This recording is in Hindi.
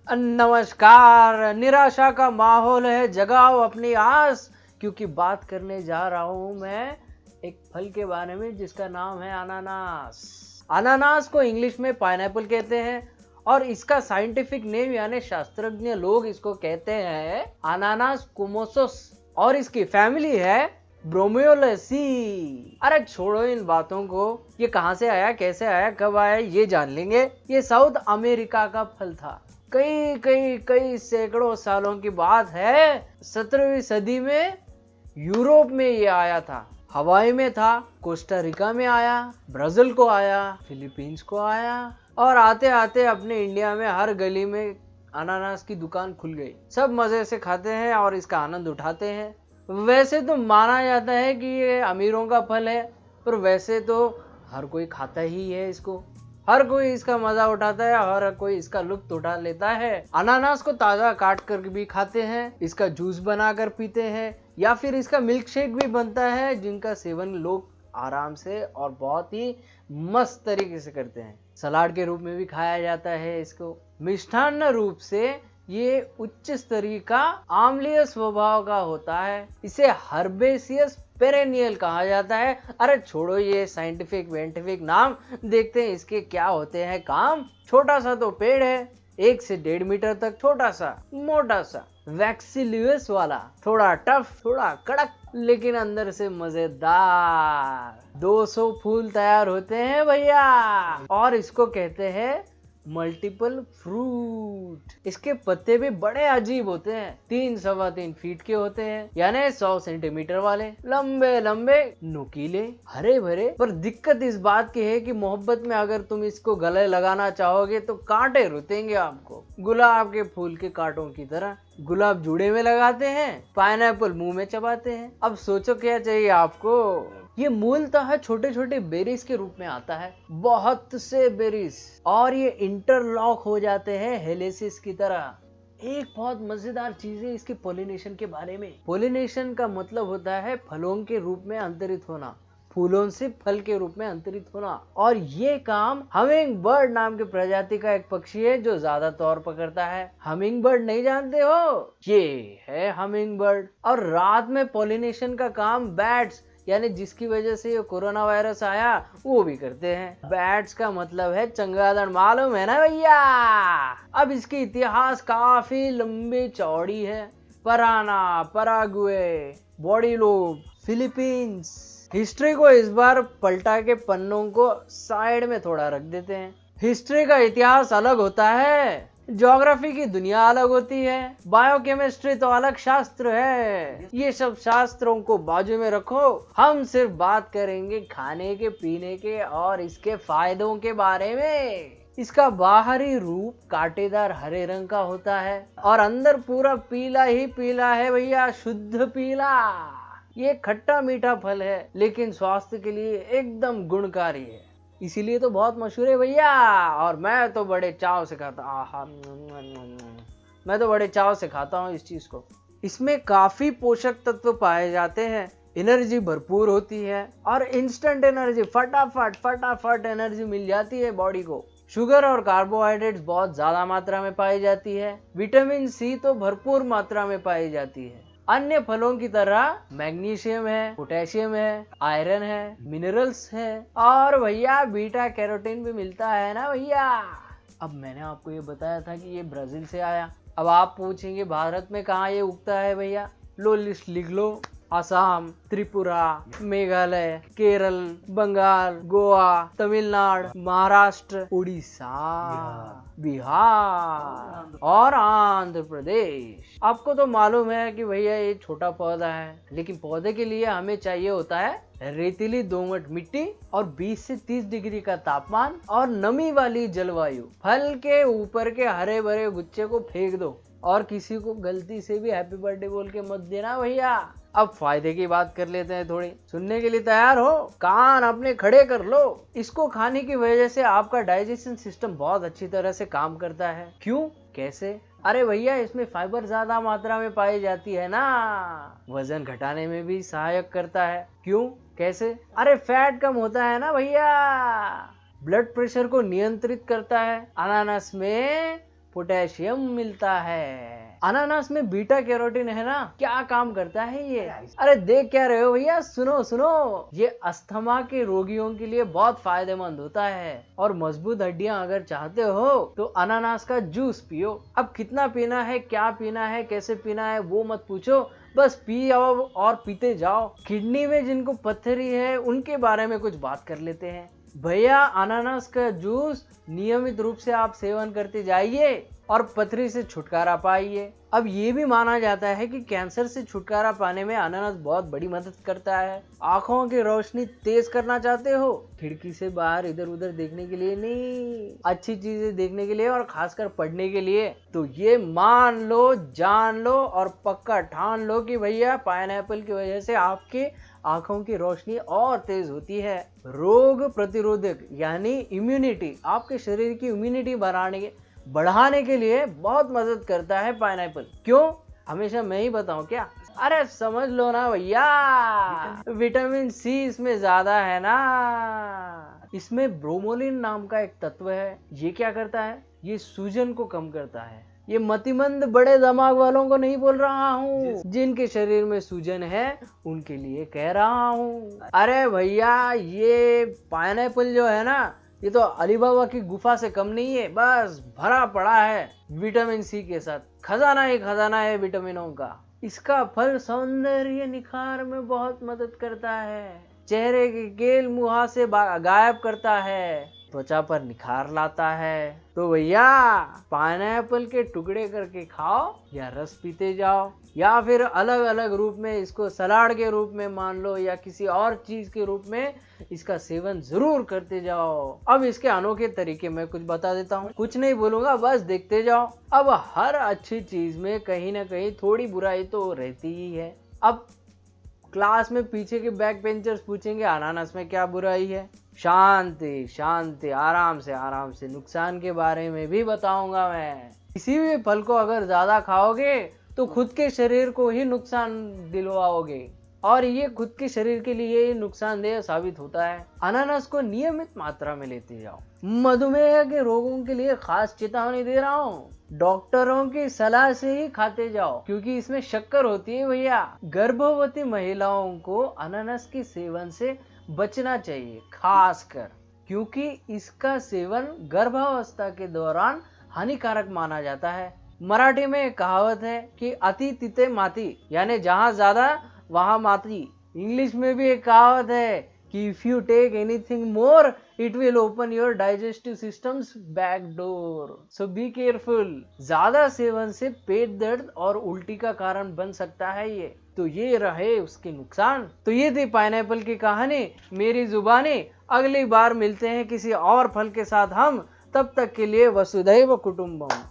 नमस्कार। निराशा का माहौल है, जगाओ अपनी आस, क्योंकि बात करने जा रहा हूं मैं एक फल के बारे में जिसका नाम है अनानास। अनानास को इंग्लिश में पाइनएप्पल कहते हैं और इसका साइंटिफिक नेम यानी शास्त्रज्ञ लोग इसको कहते हैं अनानास कुमोसस और इसकी फैमिली है ब्रोमियोलेसी। अरे छोड़ो इन बातों को, ये कहां से आया, कैसे आया, कब आया, ये जान लेंगे। ये साउथ अमेरिका का फल था। कई कई कई सैकड़ों सालों की बात है। 17वीं सदी में यूरोप में ये आया था। हवाई में था, कोस्टा रिका में आया, ब्राजील को आया, फिलीपींस को आया और आते आते अपने इंडिया में हर गली में अनानास की दुकान खुल गई। सब मजे से खाते हैं और इसका आनंद उठाते हैं। वैसे तो माना जाता है कि ये अमीरों का फल है, पर वैसे तो हर कोई खाता ही है इसको। हर कोई इसका मजा उठाता है, हर कोई इसका लुत्फ उठा लेता है। अनानास को ताजा काट कर भी खाते हैं, इसका जूस बनाकर पीते हैं या फिर इसका मिल्क शेक भी बनता है, जिनका सेवन लोग आराम से और बहुत ही मस्त तरीके से करते हैं। सलाद के रूप में भी खाया जाता है इसको। मिष्ठान्न रूप से ये उच्च स्तरीय का आम्लीय स्वभाव का होता है। इसे हर्बेसियस पेरेनियल कहा जाता है। अरे छोड़ो ये साइंटिफिक वेंटिफिक नाम, देखते हैं इसके क्या होते हैं काम। छोटा सा तो पेड़ है, 1 से 1.5 मीटर तक, छोटा सा मोटा सा वैक्सीलियस वाला, थोड़ा टफ, थोड़ा कड़क, लेकिन अंदर से मजेदार। 200 फूल तैयार होते हैं भैया और इसको कहते हैं मल्टीपल फ्रूट। इसके पत्ते भी बड़े अजीब होते हैं, 3-3.25 फीट के होते हैं, यानी 100 सेंटीमीटर वाले, लंबे लंबे, नुकीले, हरे भरे। पर दिक्कत इस बात की है कि मोहब्बत में अगर तुम इसको गले लगाना चाहोगे तो कांटे रुतेंगे आपको, गुलाब के फूल के कांटों की तरह। गुलाब जूड़े में लगाते हैं, पाइनएप्पल मुंह में चबाते हैं। अब सोचो क्या चाहिए आपको। ये मूलतः छोटे छोटे बेरीज के रूप में आता है, बहुत से बेरीज, और ये इंटरलॉक हो जाते हैं हेलेसिस की तरह। एक बहुत मजेदार चीज है इसके पोलिनेशन के बारे में। पोलिनेशन का मतलब होता है फलों के रूप में अंतरित होना, फूलों से फल के रूप में अंतरित होना। और ये काम हमिंग बर्ड नाम के प्रजाति का एक पक्षी है जो ज्यादा तौर पर करता है। हमिंग बर्ड नहीं जानते हो? ये है हमिंग बर्ड। और रात में पोलिनेशन का काम बैट्स, यानी जिसकी वजह से ये कोरोना वायरस आया, वो भी करते हैं। बैट्स का मतलब है चंगादड़, मालूम है ना भैया। अब इसकी इतिहास काफी लंबी चौड़ी है। पराना, पराग्वे, बॉडीलोप, फिलीपींस। हिस्ट्री को इस बार पलटा के पन्नों को साइड में थोड़ा रख देते हैं। हिस्ट्री का इतिहास अलग होता है, ज्योग्राफी की दुनिया अलग होती है, बायोकेमिस्ट्री तो अलग शास्त्र है। ये सब शास्त्रों को बाजू में रखो, हम सिर्फ बात करेंगे खाने के, पीने के और इसके फायदों के बारे में। इसका बाहरी रूप कांटेदार हरे रंग का होता है और अंदर पूरा पीला ही पीला है भैया, शुद्ध पीला। ये खट्टा मीठा फल है, लेकिन स्वास्थ्य के लिए एकदम गुणकारी है, इसीलिए तो बहुत मशहूर है भैया। और मैं तो बड़े चाव से खाता, मैं तो बड़े चाव से खाता हूँ इस चीज को। इसमें काफी पोषक तत्व पाए जाते हैं, एनर्जी भरपूर होती है और इंस्टेंट एनर्जी, फटाफट फटाफट एनर्जी मिल जाती है बॉडी को। शुगर और कार्बोहाइड्रेट्स बहुत ज्यादा मात्रा में पाई जाती है। विटामिन सी तो भरपूर मात्रा में पाई जाती है। अन्य फलों की तरह मैग्नीशियम है, पोटेशियम है, आयरन है, मिनरल्स है और भैया बीटा कैरोटीन भी मिलता है ना भैया। अब मैंने आपको ये बताया था कि ये ब्राजील से आया। अब आप पूछेंगे भारत में कहाँ ये उगता है भैया? लो लिस्ट लिख लो। असम, त्रिपुरा, मेघालय, केरल, बंगाल, गोवा, तमिलनाडु, महाराष्ट्र, उड़ीसा, बिहार और आंध्र प्रदेश। आपको तो मालूम है कि भैया ये छोटा पौधा है, लेकिन पौधे के लिए हमें चाहिए होता है रेतीली दोमट मिट्टी और 20 से 30 डिग्री का तापमान और नमी वाली जलवायु। फल के ऊपर के हरे भरे गुच्छे को फेंक दो और किसी को गलती से भी हैप्पी बर्थडे बोल के मत देना भैया। अब फायदे की बात कर लेते हैं थोड़ी। सुनने के लिए तैयार हो? कान अपने खड़े कर लो। इसको खाने की वजह से आपका डाइजेशन सिस्टम बहुत अच्छी तरह से काम करता है। क्यों, कैसे? अरे भैया इसमें फाइबर ज्यादा मात्रा में पाई जाती है ना, वजन घटाने में भी सहायक करता है। क्यों, कैसे? अरे फैट कम होता है ना भैया, ब्लड प्रेशर को नियंत्रित करता है। अनानास में पोटेशियम मिलता है। अनानास में बीटा कैरोटीन है ना, क्या काम करता है ये? अरे देख क्या रहे हो भैया, सुनो सुनो, ये अस्थमा के रोगियों के लिए बहुत फायदेमंद होता है। और मजबूत हड्डियां अगर चाहते हो तो अनानास का जूस पियो। अब कितना पीना है, क्या पीना है, कैसे पीना है वो मत पूछो, बस पियो और पीते जाओ। किडनी में जिनको पत्थरी है उनके बारे में कुछ बात कर लेते हैं। भैया अनानास का जूस नियमित रूप से आप सेवन करते जाइए और पथरी से छुटकारा पाइए। अब ये भी माना जाता है कि कैंसर से छुटकारा पाने में अनानास बहुत बड़ी मदद करता है। आंखों की रोशनी तेज करना चाहते हो, खिड़की से बाहर इधर उधर देखने के लिए नहीं, अच्छी चीजें देखने के लिए और खासकर पढ़ने के लिए, तो ये मान लो, जान लो और पक्का ठान लो कि भैया पाइनएप्पल की वजह से आपके आंखों की रोशनी और तेज होती है। रोग प्रतिरोधक यानी इम्यूनिटी, आपके शरीर की इम्यूनिटी बढ़ाने के लिए बहुत मदद करता है पाइनएप्पल। क्यों? हमेशा मैं ही बताऊं क्या? अरे समझ लो ना भैया, विटामिन सी इसमें ज्यादा है ना। इसमें ब्रोमोलिन नाम का एक तत्व है। ये क्या करता है? ये सूजन को कम करता है। ये मतिमंद बड़े दिमाग वालों को नहीं बोल रहा हूँ, जिनके शरीर में सूजन है उनके लिए कह रहा हूँ। अरे भैया ये पाइनएप्पल जो है ना, ये तो अलीबाबा की गुफा से कम नहीं है, बस भरा पड़ा है विटामिन सी के साथ। खजाना ही खजाना है विटामिनों का। इसका फल सौंदर्य निखार में बहुत मदद करता है, चेहरे के केल मुहासे गायब करता है, त्वचा पर निखार लाता है। तो भैया पाइनएप्पल के टुकड़े करके खाओ या रस पीते जाओ, या फिर अलग अलग रूप में इसको सलाद के रूप में मान लो या किसी और चीज के रूप में इसका सेवन जरूर करते जाओ। अब इसके अनोखे तरीके मैं कुछ बता देता हूँ, कुछ नहीं बोलूंगा, बस देखते जाओ। अब हर अच्छी चीज में कहीं ना कहीं थोड़ी बुराई तो रहती ही है। अब क्लास में पीछे के बैक बेंचर्स पूछेंगे अनानास में क्या बुराई है? शांति शांति, आराम से नुकसान के बारे में भी बताऊंगा मैं। किसी भी फल को अगर ज्यादा खाओगे तो खुद के शरीर को ही नुकसान दिलवाओगे, और ये खुद के शरीर के लिए नुकसानदेह साबित होता है। अनानास को नियमित मात्रा में लेते जाओ। मधुमेह के रोगों के लिए खास चेतावनी दे रहा हूँ, डॉक्टरों की सलाह से ही खाते जाओ, क्योंकि इसमें शक्कर होती है भैया। गर्भवती महिलाओं को अनानास के सेवन से बचना चाहिए, खासकर क्योंकि इसका सेवन गर्भावस्था के दौरान हानिकारक माना जाता है। मराठी में एक कहावत है कि अति तिते माती, यानी जहां ज्यादा वहां माती। इंग्लिश में भी एक कहावत है कि if you take anything more it will open your digestive systems back door, so be careful. ज्यादा सेवन से पेट दर्द और उल्टी का कारण बन सकता है ये। तो ये रहे उसके नुकसान। तो ये थी पाइनएप्पल की कहानी, मेरी जुबानी। अगली बार मिलते हैं किसी और फल के साथ हम, तब तक के लिए वसुधैव कुटुंबम।